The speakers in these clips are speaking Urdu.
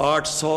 800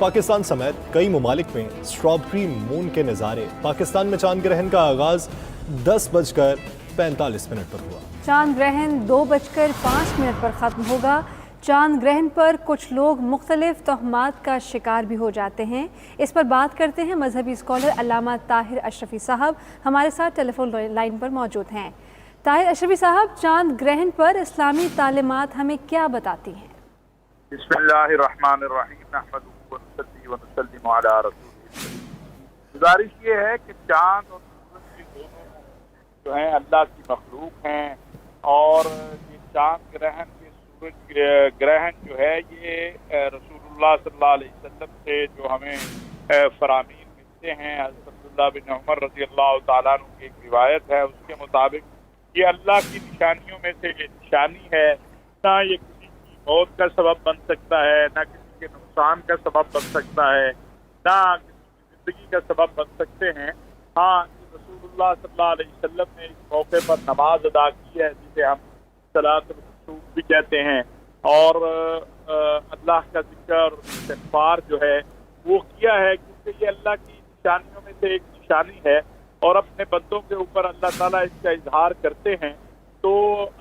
پاکستان سمیت کئی ممالک میں اسٹرابری مون کے نظارے۔ پاکستان میں چاند گرہن کا آغاز 10:45 پر ہوا۔ چاند گرہن 2:05 پر ختم ہوگا۔ چاند گرہن پر کچھ لوگ مختلف توہمات کا شکار بھی ہو جاتے ہیں۔ اس پر بات کرتے ہیں مذہبی اسکالر علامہ طاہر اشرفی صاحب ہمارے ساتھ ٹیلی فون لائن پر موجود ہیں۔ طاہر اشرفی صاحب، چاند گرہن پر اسلامی تعلیمات ہمیں کیا بتاتی ہیں؟ بسم اللہ الرحمن الرحیم، نحمدہ ونصلی ونسلم علی رسول۔ گزارش یہ ہے کہ چاند اور سورج کے دونوں جو ہیں اللہ کی مخلوق ہیں، اور یہ چاند گرہن کے سورج گرہن جو ہے یہ رسول اللہ صلی اللہ علیہ وسلم سے جو ہمیں فرامین ملتے ہیں، حضرت عبداللہ بن عمر رضی اللہ تعالیٰ عنہ کی ایک روایت ہے، اس کے مطابق یہ اللہ کی نشانیوں میں سے ایک نشانی ہے۔ نہ یہ کسی کی موت کا سبب بن سکتا ہے، نہ کسی کے نقصان کا سبب بن سکتا ہے، نہ کسی کی زندگی کا سبب بن سکتے ہیں۔ ہاں، رسول اللہ صلی اللہ علیہ وسلم نے اس موقع پر نماز ادا کی ہے، جسے ہم صلاۃ الکسوف بھی کہتے ہیں، اور اللہ کا ذکر اور استغفار جو ہے وہ کیا ہے، کیونکہ یہ اللہ کی نشانیوں میں سے ایک نشانی ہے، اور اپنے بندوں کے اوپر اللہ تعالیٰ اس کا اظہار کرتے ہیں۔ تو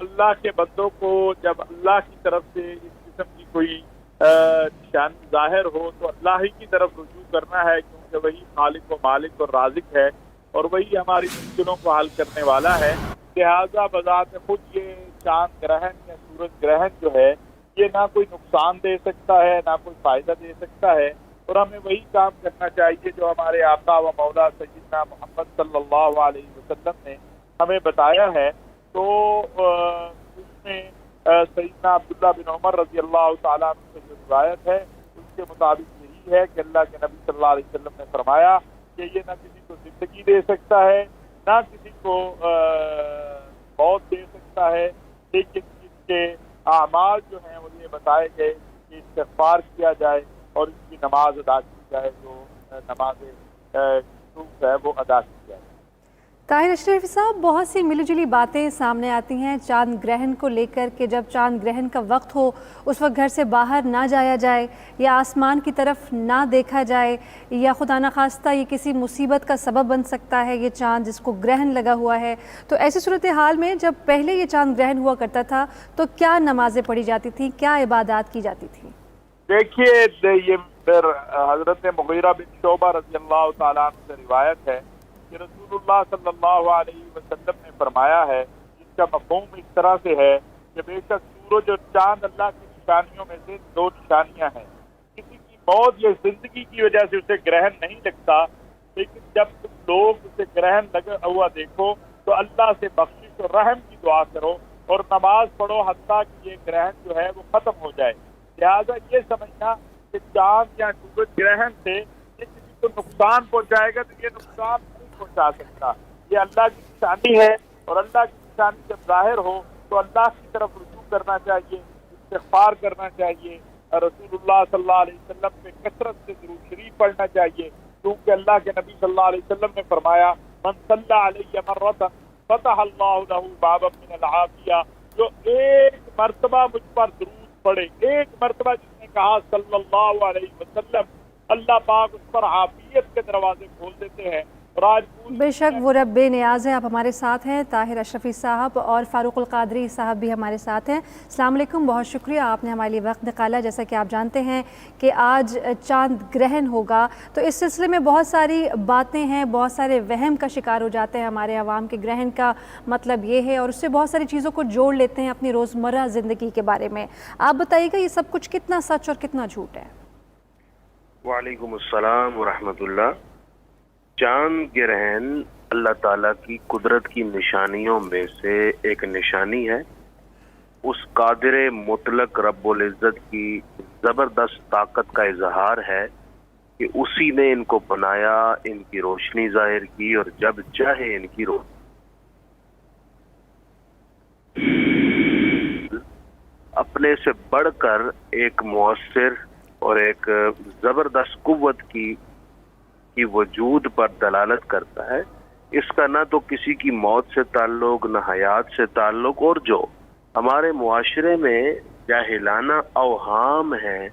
اللہ کے بندوں کو جب اللہ کی طرف سے اس قسم کی کوئی نشانی ظاہر ہو تو اللہ ہی کی طرف رجوع کرنا ہے، کیونکہ وہی خالق و مالک اور رازق ہے، اور وہی ہماری مشکلوں کو حل کرنے والا ہے۔ لہٰذا بذات خود یہ چاند گرہن یا سورج گرہن جو ہے یہ نہ کوئی نقصان دے سکتا ہے، نہ کوئی فائدہ دے سکتا ہے، اور ہمیں وہی کام کرنا چاہیے جو ہمارے آقا و مولا سیدنا محمد صلی اللہ علیہ وسلم نے ہمیں بتایا ہے۔ تو اس میں سیدنا عبداللہ بن عمر رضی اللہ تعالیٰ عنہ سے جو روایت ہے اس کے مطابق یہی ہے کہ اللہ کے نبی صلی اللہ علیہ وسلم نے فرمایا کہ یہ نہ کسی کو زندگی دے سکتا ہے، نہ کسی کو موت دے سکتا ہے، لیکن اس کے اعمال جو ہیں وہ یہ بتائے گئے کہ استغفار کیا جائے اور اس کی نماز ادا کی جائے، جو نماز کسوف ہے وہ ادا کی جائے۔ طاہر اشرفی صاحب، بہت سی ملی جلی باتیں سامنے آتی ہیں چاند گرہن کو لے کر کہ جب چاند گرہن کا وقت ہو اس وقت گھر سے باہر نہ جایا جائے، یا آسمان کی طرف نہ دیکھا جائے، یا خدا نخواستہ یہ کسی مصیبت کا سبب بن سکتا ہے یہ چاند جس کو گرہن لگا ہوا ہے۔ تو ایسی صورتحال میں جب پہلے یہ چاند گرہن ہوا کرتا تھا تو کیا نمازیں پڑھی جاتی تھیں، کیا عبادات کی جاتی تھیں؟ دیکھیے، یہ پھر حضرت مغیرہ بن شعبہ رضی اللہ تعالیٰ عنہ سے روایت ہے کہ رسول اللہ صلی اللہ علیہ وسلم نے فرمایا ہے، جس کا مفہوم اس طرح سے ہے کہ بے شک سورج اور چاند اللہ کی نشانیوں میں سے دو نشانیاں ہیں۔ کسی کی موت یا زندگی کی وجہ سے اسے گرہن نہیں لگتا، لیکن جب تم لوگ اسے گرہن لگا ہوا دیکھو تو اللہ سے بخشش اور رحم کی دعا کرو اور نماز پڑھو حتیٰ کہ یہ گرہن جو ہے وہ ختم ہو جائے۔ لہٰذا یہ سمجھنا کہ چاند یا سورج گرہن سے یہ کسی کو نقصان پہنچائے گا تو یہ نقصان نہیں پہنچا سکتا۔ یہ اللہ کی نشانی ہے، اور اللہ کی نشانی جب ظاہر ہو تو اللہ کی طرف رجوع کرنا چاہیے، استغفار کرنا چاہیے، رسول اللہ صلی اللہ علیہ وسلم پہ کثرت سے درود شریف پڑھنا چاہیے، کیونکہ اللہ کے نبی صلی اللہ علیہ وسلم نے فرمایا من صلی علیہ مرۃ فتح اللہ لہ بابا من العافیہ، جو ایک مرتبہ مجھ پر درود پڑھے، ایک مرتبہ جس نے کہا صلی اللہ علیہ وسلم، اللہ پاک اس پر عافیت کے دروازے کھول دیتے ہیں۔ بے شک وہ رب نیاز ہے۔ آپ ہمارے ساتھ ہیں طاہر اشرفی صاحب، اور فاروق القادری صاحب بھی ہمارے ساتھ ہیں۔ السلام علیکم، بہت شکریہ آپ نے ہمارے لیے وقت نکالا۔ جیسا کہ آپ جانتے ہیں کہ آج چاند گرہن ہوگا، تو اس سلسلے میں بہت ساری باتیں ہیں، بہت سارے وہم کا شکار ہو جاتے ہیں ہمارے عوام کے۔ گرہن کا مطلب یہ ہے، اور اس سے بہت ساری چیزوں کو جوڑ لیتے ہیں اپنی روزمرہ زندگی کے بارے میں۔ آپ بتائیے گا یہ سب کچھ کتنا سچ اور کتنا جھوٹ ہے؟ وعلیکم السلام ورحمۃ اللہ۔ چاند گرہن اللہ تعالیٰ کی قدرت کی نشانیوں میں سے ایک نشانی ہے۔ اس قادر مطلق رب العزت کی زبردست طاقت کا اظہار ہے کہ اسی نے ان کو بنایا، ان کی روشنی ظاہر کی، اور جب چاہے ان کی روشنی اپنے سے بڑھ کر ایک مؤثر اور ایک زبردست قوت کی وجود پر دلالت کرتا ہے۔ اس کا نہ تو کسی کی موت سے تعلق، نہ حیات سے تعلق، اور جو ہمارے معاشرے میں جاہلانہ اوہام ہیں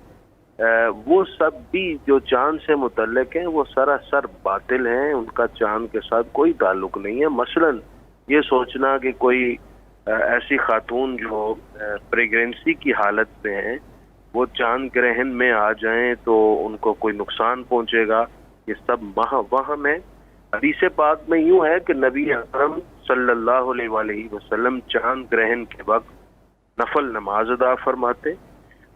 وہ سب بھی جو چاند سے متعلق ہیں وہ سراسر باطل ہیں، ان کا چاند کے ساتھ کوئی تعلق نہیں ہے۔ مثلا یہ سوچنا کہ کوئی ایسی خاتون جو پریگنینسی کی حالت میں ہیں وہ چاند گرہن میں آ جائیں تو ان کو کوئی نقصان پہنچے گا، یہ سب وہم ہے۔ حدیث پاک میں یوں ہے کہ نبی اکرم صلی اللہ علیہ وآلہ وسلم چاند گرہن کے وقت نفل نماز ادا فرماتے،